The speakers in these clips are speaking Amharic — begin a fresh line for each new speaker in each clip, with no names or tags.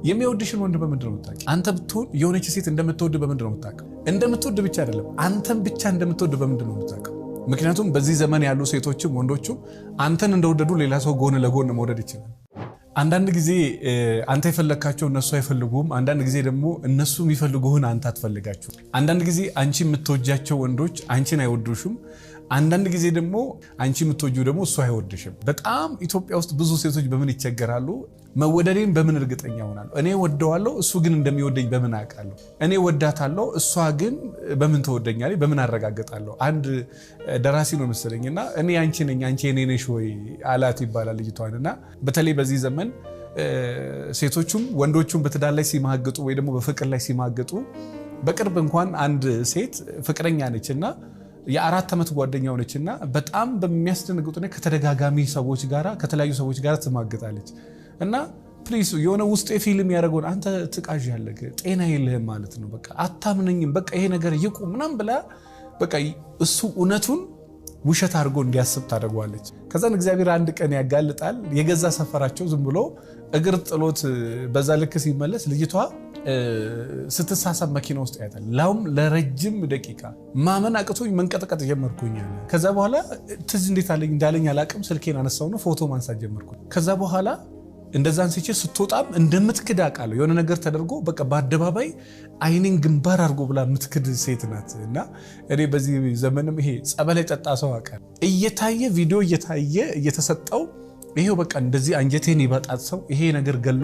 የሚወድሽን ወንድ በምንድነው የምታውቂው? አንተ ብትሆን የሆነች ሴት እንደምትወድ በምንድነው የምታውቀው? እንደምትወድ ብቻ አይደለም አንተን ብቻ እንደምትወድ በምንድነው የምታውቀው? ምክንያቱም በዚህ ዘመን ያሉ ሴቶችም ወንዶችም አንተን እንደወደዱ ሌላ ሰው ጎን ለጎን መውደድ ይችላል። አንዳንድ ጊዜ አንተ የፈለካቸው እነሱ አይፈልጉም። አንዳንድ ጊዜ ደግሞ እነሱ የሚፈልጉህን አንተ አትፈልጋቸው። አንዳንድ ጊዜ አንቺ የምትወጃቸው ወንዶች አንቺን አይወዱሽም። አንዳንድ ጊዜ ደግሞ አንቺ የምትወጂው ደግሞ እሱ አይወድሽም። በጣም ኢትዮጵያ ውስጥ ብዙ ሴቶች በምን ይቸገራሉ? መወደዴን በምን እርግጠኛ ሆናለሁ? እኔ ወደዋለሁ እሱ ግን እንደሚወደኝ በምን አውቃለሁ? እኔ ወዳታለሁ እሷ ግን በምን ተወደኛለች? በምን አረጋግጣለሁ? አንድ ደራሲ ነው መሰለኝና እኔ አንቺ ነኝ አንቺ እኔ ነሽ ወይ አላት ይባላል ልጅቷንና በተለይ በዚህ ዘመን ሴቶቹም ወንዶቹም በትዳር ላይ ሲማገጡ ወይ ደግሞ በፍቅር ላይ ሲማገጡ በቅርብ እንኳን አንድ ሴት ፍቅረኛ ነችና የ4 ዓመት ጓደኛው ነችና በጣም በሚያስደነግጡ ነው ከተደጋጋሚ ሰዎች ጋራ ከተለያዩ ሰዎች ጋራ ትማገጣለች እና ፕሊስ የሆነ ውስጥ ፊልም ያደርገው አንተ ትቃዥ ያለህ ጤና የለህም ማለት ነው። በቃ አታምነኝም በቃ ይሄ ነገር ይቁም ምናም ብላ በቃ እሱ እውነቱን ውሸት አድርጎ እንዲያስብ ታደርጓለች። ከዛን እግዚአብሔር አንድ ቀን ያጋልጣል። የገዛ ሰፈራቸው ዝም ብሎ እግር ጥሎት በዛ ልክ ሲመለስ ልጅቷ ስትሳሳብ መኪና ውስጥ ያያታል። ላውም ለረጅም ደቂቃ ማመን አቅቶኝ መንቀጥቀጥ ጀመርኩኝ። ከዛ በኋላ ትዝ እንዴት አለኝ እንዳለኝ አላቅም። ስልኬን አነሳውና ፎቶ ማንሳት ጀመርኩኝ። ከዛ በኋላ እንደዛን ሲቼ ስትወጣም እንደምትክድ አውቃለሁ። የሆነ ነገር ተደርጎ በቃ በአደባባይ አይኔን ግንባር አድርጎ ብላ የምትክድ ሴት ናት። እና እኔ በዚህ ዘመንም ይሄ ጸበል የጠጣ ሰው አውቃለሁ እየታየ ቪዲዮ እየታየ እየተሰጠው ይሄው በቃ እንደዚህ አንጀቴን ይበጣት ሰው ይሄ ነገር ገሎ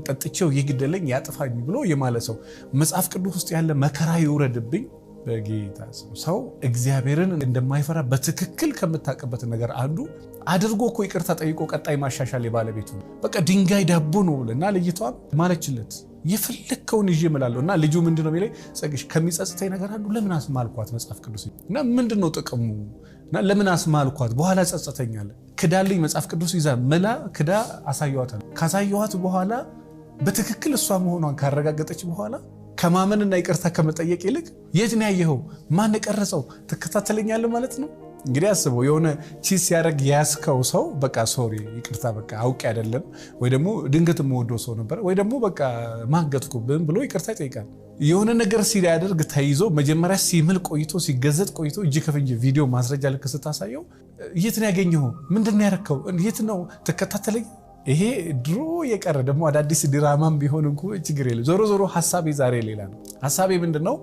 ጠጥቼው ይግደለኝ ያጥፋኝ ብሎ የማለ ሰው መጽሐፍ ቅዱስ ውስጥ ያለ መከራ ይውረድብኝ በጌታ ሰው እግዚአብሔርን እንደማይፈራ በትክክል ከምታቀበት ነገር አንዱ አድርጎ እኮ ይቅርታ ጠይቆ ቀጣይ ማሻሻል የባለቤቱ በቃ ድንጋይ ዳቦ ነው እና ልጅቷም ማለችለት የፈለከውን ይዤ እምላለሁ እና ልጁ ምንድነው የሚለኝ ጸግሽ ከሚጸጽተኝ ነገር አንዱ ለምን አስማልኳት መጽሐፍ ቅዱስ እና ምንድነው ጥቅሙ እና ለምን አስማልኳት በኋላ ጸጸተኛል ክዳልኝ መጽሐፍ ቅዱስ ይዛ መላ ክዳ አሳየዋታል። ካሳየዋት በኋላ በትክክል እሷ መሆኗን ካረጋገጠች በኋላ ከማመንና ይቅርታ ከመጠየቅ ይልቅ የት ነው ያየኸው ማን ቀረጸው ተከታተለኛል ማለት ነው። እንግዲህ አስበው የሆነ ቺስ ያደርግ ያስከው ሰው በቃ ሶሪ ይቅርታ በቃ አውቄ አይደለም ወይ ደግሞ ድንገት የምወደው ሰው ነበር ወይ ደግሞ በቃ ማገጥኩብን ብሎ ይቅርታ ይጠይቃል። የሆነ ነገር ሲያደርግ ተይዞ መጀመሪያ ሲምል ቆይቶ ሲገዘጥ ቆይቶ እጅ ከፍንጅ ቪዲዮ ማስረጃ ልክ ስታሳየው የት ነው ያገኘኸው ምንድነው ያረከው የት ነው ተከታተለኝ ይሄ ድሮ የቀረ ደግሞ አዳዲስ ድራማም ቢሆን እንኳን ችግር የለም። ዞሮ ዞሮ ሐሳቤ ዛሬ ሌላ ነው። ሐሳቤ ምንድነው?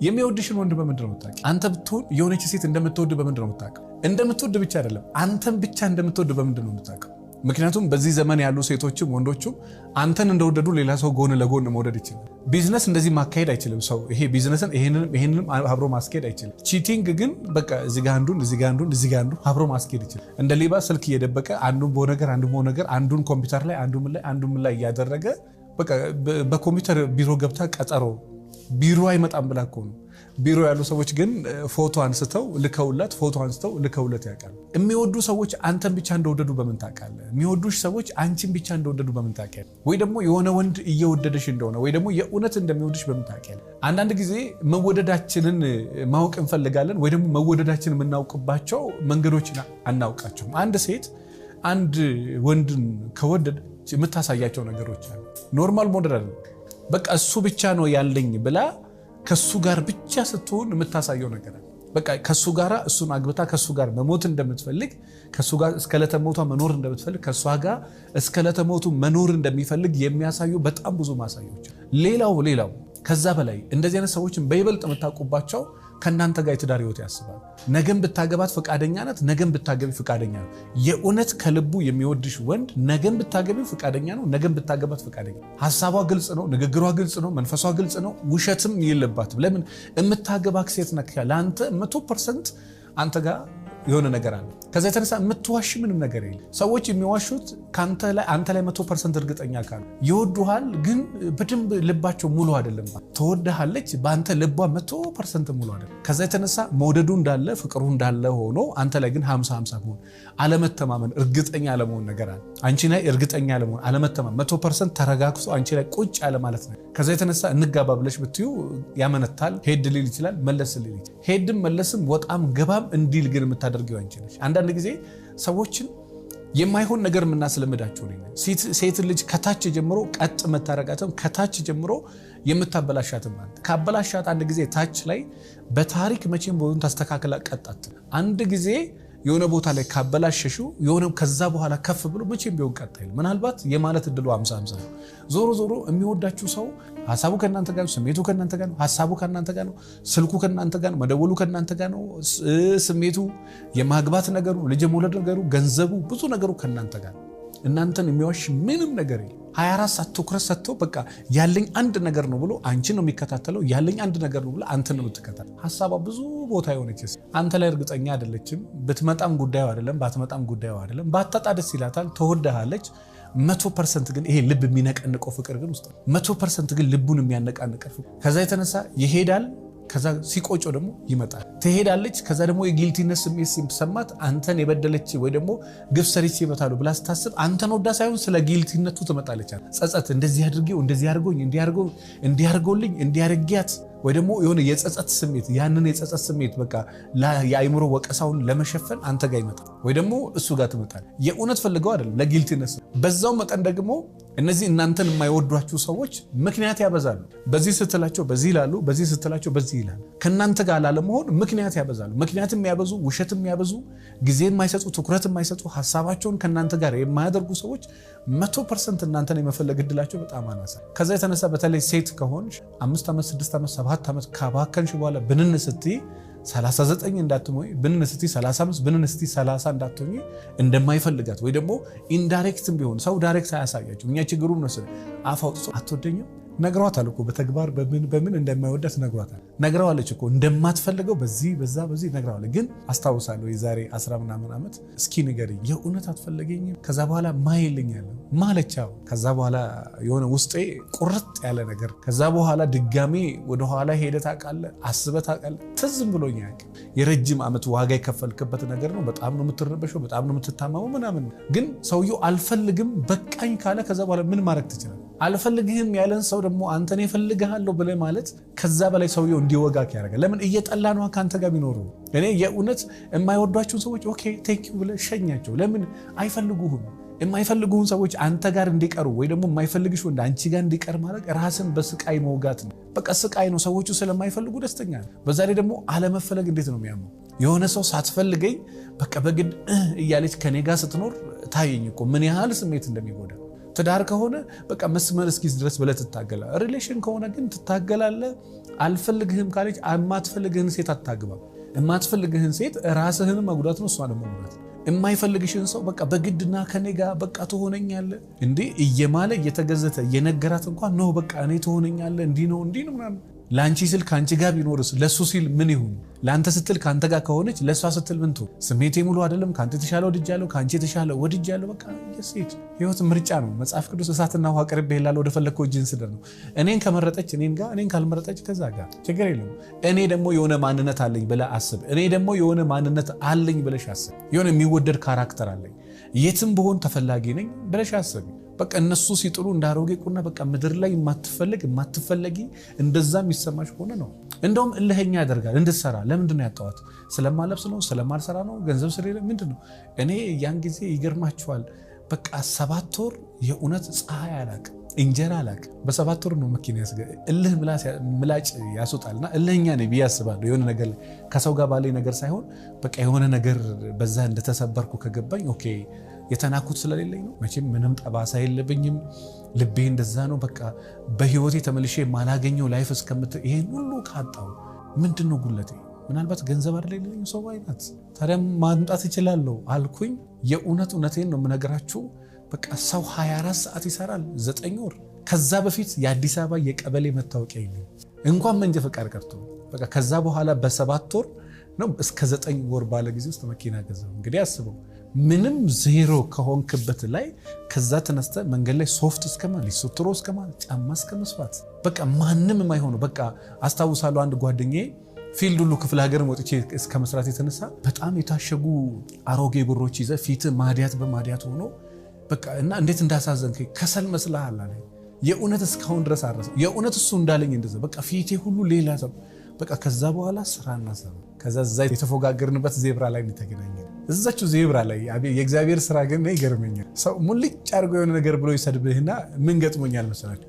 የሚወድሽን ወንድ በምንድነው የምታውቂው? አንተ ብትሆን የሆነች ሴት እንደምትወድ በምንድነው የምታውቀው? እንደምትወድ ብቻ አይደለም አንተን ብቻ እንደምትወድ በምንድነው የምታውቀው? ምክንያቱም በዚህ ዘመን ያሉ ሴቶችም ወንዶችም አንተን እንደወደዱ ሌላ ሰው ጎን ለጎን መውደድ ይችላል። ቢዝነስ እንደዚህ ማካሄድ አይችልም ሰው ይሄ ቢዝነስን ይሄንንም አብሮ ማስኬድ አይችልም። ቺቲንግ ግን በቃ እዚህ ጋር አንዱን እዚህ ጋር አንዱን እዚህ ጋር አንዱን አብሮ ማስኬድ ይችላል። እንደ ሌባ ስልክ እየደበቀ አንዱን በነገር አንዱን ኮምፒውተር ላይ አንዱን ላይ እያደረገ በቃ በኮምፒውተር ቢሮ ገብታ ቀጠሮ ቢሮ አይመጣም ብላ እኮ ነው። ቢሮ ያሉ ሰዎች ግን ፎቶ አንስተው ልከውለት ያውቃሉ። የሚወዱ ሰዎች አንተን ብቻ እንደወደዱ በምን ታውቃለህ? የሚወዱሽ ሰዎች አንቺን ብቻ እንደወደዱ በምን ታውቂያለህ? ወይ ደግሞ የሆነ ወንድ እየወደደሽ እንደሆነ ወይ ደግሞ የእውነት እንደሚወድሽ በምን ታውቂያለህ? አንዳንድ ጊዜ መወደዳችንን ማወቅ እንፈልጋለን ወይ ደግሞ መወደዳችንን የምናውቅባቸው መንገዶችን አናውቃቸውም። አንድ ሴት አንድ ወንድን ከወደደች የምታሳያቸው ነገሮች አሉ። ኖርማል ሞዴል አይደለም። በቃ እሱ ብቻ ነው ያለኝ ብላ ከሱ ጋር ብቻ ስትሆን የምታሳየው ነገር አለ። በቃ ከሱ ጋር እሱን አግብታ ከሱ ጋር መሞት እንደምትፈልግ ከሱ ጋር እስከ ለተሞቷ መኖር እንደምትፈልግ ከሷ ጋር እስከ ለተሞቱ መኖር እንደሚፈልግ የሚያሳዩ በጣም ብዙ ማሳያዎች። ሌላው ከዛ በላይ እንደዚህ አይነት ሰዎችን በይበልጥ የምታውቁባቸው ከናንተ ጋር የትዳር ህይወት ያስባል። ነገም ብታገባት ፈቃደኛ ናት፣ ነገም ብታገቢ ፈቃደኛ ነው። የእውነት ከልቡ የሚወድሽ ወንድ ነገም ብታገቢ ፈቃደኛ ነው፣ ነገም ብታገባት ፈቃደኛ ነው። ሐሳቧ ግልጽ ነው፣ ንግግሯ ግልጽ ነው፣ መንፈሷ ግልጽ ነው፣ ውሸትም የለባትም። ለምን የምታገባክ ሴት ነክ ለአንተ 100% አንተ ጋር የሆነ ነገር አለ። ከዛ የተነሳ የምትዋሽ ምንም ነገር የለም። ሰዎች የሚዋሹት አንተ ላይ 100% እርግጠኛ ካሉ ይወዱሃል፣ ግን በደንብ ልባቸው ሙሉ አይደለም። ተወደሃለች፣ በአንተ ልቧ 100% ሙሉ አይደለም። ከዛ የተነሳ መውደዱ እንዳለ ፍቅሩ እንዳለ ሆኖ አንተ ላይ ግን 50-50 መሆን አለመተማመን፣ እርግጠኛ አለመሆን ነገር አለ። አንቺ ላይ እርግጠኛ አለመሆን አለመተማመን 100% ተረጋግቶ አንቺ ላይ ቁጭ ያለ ማለት ነው። ከዛ የተነሳ እንጋባ ብለሽ ብትዩ ያመነታል፣ ሄድ ሊል ይችላል፣ መለስ ሊል ይችላል። ሄድም መለስም ወጣም ገባም እንዲል ግን የምታደርጊው አንቺ ነሽ። አንዳንድ ጊዜ ሰዎችን የማይሆን ነገር ምናስለምዳችሁ ነው። ሴት ልጅ ከታች ጀምሮ ቀጥ መታረጋተም ከታች ጀምሮ የምታበላሻትም አንተ ካበላሻት አንድ ጊዜ ታች ላይ በታሪክ መቼም ቦታውን ታስተካክላ ቀጣት አንድ ጊዜ የሆነ ቦታ ላይ ካበላሸሹ የሆነ ከዛ በኋላ ከፍ ብሎ መቼም ቢሆን ቀጥ አይልም። ምናልባት የማለት እድሉ 50-50 ነው። ዞሮ የሚወዳችሁ ሰው ሐሳቡ ከእናንተ ጋር ነው፣ ስሜቱ ከእናንተ ጋር ነው፣ ሐሳቡ ከእናንተ ጋር ነው፣ ስልኩ ከእናንተ ጋር ነው፣ መደወሉ ከእናንተ ጋር ነው፣ ስሜቱ የማግባት ነገሩ፣ ልጅ መውለድ ነገሩ፣ ገንዘቡ፣ ብዙ ነገሩ ከእናንተ ጋር ነው። እናንተን የሚዋሽ ምንም ነገር የለም። 24 ሰዓት ትኩረት ሰጥቶ በቃ ያለኝ አንድ ነገር ነው ብሎ አንቺን ነው የሚከታተለው። ያለኝ አንድ ነገር ነው ብሎ አንተን ነው የምትከታተለው። ሐሳቧ ብዙ ቦታ የሆነችስ አንተ ላይ እርግጠኛ አይደለችም። ብትመጣም ጉዳዩ አይደለም፣ ባትመጣም ጉዳዩ አይደለም። ባታጣ ደስ ይላታል፣ ትወድሃለች። 100% ግን ይሄ ልብ የሚነቀንቀው ፍቅር ግን ውስጥ 100% ግን ልቡን የሚያነቃንቀው ፍቅር ከዛ የተነሳ ይሄዳል። ከዛ ሲቆጮ ደግሞ ይመጣል። ትሄዳለች። ከዛ ደግሞ የጊልቲነስ ስሜት ሲሰማት አንተን የበደለች ወይ ደግሞ ግፍ ሰርቼ ይመታሉ ብላ ስታስብ አንተን ወዳ ሳይሆን ስለ ጊልቲነቱ ትመጣለች። ጸጸት፣ እንደዚህ አድርጌው፣ እንደዚህ አድርጎኝ፣ እንዲያርጎልኝ፣ እንዲያርጊያት ወይ ደግሞ የሆነ የጸጸት ስሜት ያንን የጸጸት ስሜት በቃ የአይምሮ ወቀሳውን ለመሸፈን አንተ ጋር ይመጣል ወይ ደግሞ እሱ ጋር ትመጣል። የእውነት ፈልገው አይደለም ለጊልቲነስ። በዛው መጠን ደግሞ እነዚህ እናንተን የማይወዷችሁ ሰዎች ምክንያት ያበዛሉ። በዚህ ስትላቸው በዚህ ይላሉ፣ በዚህ ስትላቸው በዚህ ይላሉ። ከእናንተ ጋር ላለመሆን ምክንያት ያበዛሉ። ምክንያትም ያበዙ፣ ውሸትም ያበዙ፣ ጊዜ የማይሰጡ፣ ትኩረት የማይሰጡ፣ ሀሳባቸውን ከእናንተ ጋር የማያደርጉ ሰዎች 100% እናንተን የመፈለግ እድላቸው በጣም አናሳ። ከዛ የተነሳ በተለይ ሴት ከሆንሽ 5 ዓመት 6 ዓመት 7 ዓመት ካባከንሽ በኋላ ብንን ስትይ 39 እንዳትሞይ፣ ብንን ስትይ 35፣ ብንን ስትይ 30 እንዳትሆኚ እንደማይፈልጋት ወይ ደግሞ ኢንዳይሬክትም ቢሆን ሰው ዳይሬክት አያሳያችሁ። እኛ ችግሩን ነው አፍ አውጥቶ አትወደኝም ነግሯታል እኮ በተግባር በምን እንደማይወዳት ነግሯታል። ነግረዋለች እኮ እንደማትፈልገው በዚህ ነግረዋለች። ግን አስታውሳለሁ የዛሬ 10 ምናምን ዓመት እስኪ ንገሪኝ የእውነት አትፈልገኝም? ከዛ በኋላ ማይልኛል ማለቻው። ከዛ በኋላ የሆነ ውስጤ ቁርጥ ያለ ነገር ከዛ በኋላ ድጋሜ ወደኋላ ሄደ ታውቃለህ፣ አስበህ ታውቃለህ። ትዝም ብሎኝ ያውቅ የረጅም ዓመት ዋጋ የከፈልክበት ነገር ነው። በጣም ነው የምትረበሸው፣ በጣም ነው የምትታመመው ምናምን። ግን ሰውየው አልፈልግም በቃኝ ካለ ከዛ በኋላ ምን ማድረግ ትችላለህ? አልፈልግህም ያለን ሰው ደግሞ አንተን እፈልግሃለሁ ብለህ ማለት ከዛ በላይ ሰውየው እንዲወጋክ ያደርጋል። ለምን እየጠላ ነው ካንተ ጋር ቢኖሩ። እኔ የእውነት የማይወዷቸውን ሰዎች ኦኬ ቴንክ ዩ ብለህ ሸኛቸው። ለምን አይፈልጉህም? የማይፈልጉህን ሰዎች አንተ ጋር እንዲቀሩ ወይ ደግሞ የማይፈልግሽ ወንድ አንቺ ጋር እንዲቀር ማድረግ ራስን በስቃይ መውጋት ነው። በቃ ስቃይ ነው። ሰዎቹ ስለማይፈልጉ ደስተኛ ነው። በዛ ላይ ደግሞ አለመፈለግ እንዴት ነው የሚያምነው? የሆነ ሰው ሳትፈልገኝ በቃ በግድ እያለች ከኔ ጋር ስትኖር ታየኝ እኮ ምን ያህል ስሜት እንደሚጎዳ። ትዳር ከሆነ በቃ መስመር እስኪስ ድረስ ብለህ ትታገላለህ። ሪሌሽን ከሆነ ግን ትታገላለህ። አልፈልግህም ካለች የማትፈልግህን ሴት አታግባ። የማትፈልግህን ሴት ራስህን መጉዳት ነው፣ እሷን መጉዳት። የማይፈልግሽን ሰው በቃ በግድና ከኔ ጋር በቃ ትሆነኛለህ እንዴ እየማለ እየተገዘተ እየነገራት እንኳን ነው በቃ እኔ ትሆነኛለህ እንዲህ ነው ምናምን። ለአንቺ ስል ከአንቺ ጋር ቢኖርስ ለሱ ሲል ምን ይሁን? ለአንተ ስትል ከአንተ ጋር ከሆነች ለሷ ስትል ምን ትሆን? ስሜቴ ሙሉ አይደለም። ከአንተ የተሻለ ወድጃለሁ፣ ከአንቺ የተሻለ ወድጃለሁ። በቃ የሴት ህይወት ምርጫ ነው። መጽሐፍ ቅዱስ እሳትና ውሃ አቅርቤልሃለሁ ወደ ፈለግከው እጅህን ስደድ ነው። እኔን ከመረጠች እኔን ጋር፣ እኔን ካልመረጠች ከዛ ጋር ችግር የለም። እኔ ደግሞ የሆነ ማንነት አለኝ ብለህ አስብ። እኔ ደግሞ የሆነ ማንነት አለኝ ብለሽ አስብ። የሆነ የሚወደድ ካራክተር አለኝ፣ የትም ብሆን ተፈላጊ ነኝ ብለሽ አስብ። በቃ እነሱ ሲጥሉ እንዳሮጌ ቁና በቃ ምድር ላይ የማትፈለጊ እንደዛ የሚሰማሽ ከሆነ ነው እንደውም እልህኛ ያደርጋል እንድትሰራ። ለምንድን ነው ያጣሁት? ስለማለብስ ነው? ስለማልሰራ ነው? ገንዘብ ስለሌለ ምንድን ነው? እኔ ያን ጊዜ ይገርማችኋል በቃ 7 ወር የእውነት ፀሐይ አላቅም፣ እንጀራ አላቅም። በ7 ወር ነው መኪና እልህ ምላጭ ያስወጣልና እልህኛ ነኝ ብዬ አስባለሁ። የሆነ ነገር ከሰው ጋር ባለኝ ነገር ሳይሆን በቃ የሆነ ነገር በዛ እንደተሰበርኩ ከገባኝ ኦኬ የተናኩት ስለሌለኝ ነው። መቼም ምንም ጠባሳ የለብኝም። ልቤ እንደዛ ነው። በቃ በህይወቴ ተመልሼ ማላገኘው ላይፍ ይሄን ሁሉ ካጣው ምንድነው ጉለቴ? ምናልባት ገንዘብ አይደል የሌለኝ ሰው አይነት ታዲያ ማምጣት እችላለሁ አልኩኝ። እውነቴን ነው የምነግራችሁ። በቃ ሰው 24 ሰዓት ይሰራል 9 ወር። ከዛ በፊት የአዲስ አበባ የቀበሌ መታወቂያ የለኝም እንኳን መንጃ ፈቃድ ቀርቶ። በቃ ከዛ በኋላ በ7 ወር ነው እስከ 9 ወር ባለ ጊዜ ውስጥ መኪና ገዛው። እንግዲህ አስበው ምንም ዜሮ ከሆንክበት ላይ ከዛ ተነስተ መንገድ ላይ ሶፍት እስከማለት ሊሶትሮ እስከማለት ጫማ እስከመስፋት በቃ ማንም የማይሆነው በቃ አስታውሳለሁ። አንድ ጓደኛዬ ፊልድ ሁሉ ክፍለ ሀገር ወጥቼ እስከ መስራት የተነሳ በጣም የታሸጉ አሮጌ ብሮች ይዘ ፊት ማዲያት በማዲያት ሆኖ በቃ እና እንዴት እንዳሳዘንከኝ ከሰል መስልሃል አለ። የእውነት እስካሁን ድረስ አረሰ። የእውነት እሱ እንዳለኝ እንደዛ በቃ ፊቴ ሁሉ ሌላ ሰው በቃ ከዛ በኋላ ስራና ሰው ከዛ እዛ የተፎጋገርንበት ዜብራ ላይ ተገናኘን። እዛችሁ ዜብራ ላይ የእግዚአብሔር ስራ ግን ይገርመኛል። ሰው ሙልጭ አድርጎ የሆነ ነገር ብሎ ይሰድብህና ምን ገጥሞኛል መሰላችሁ?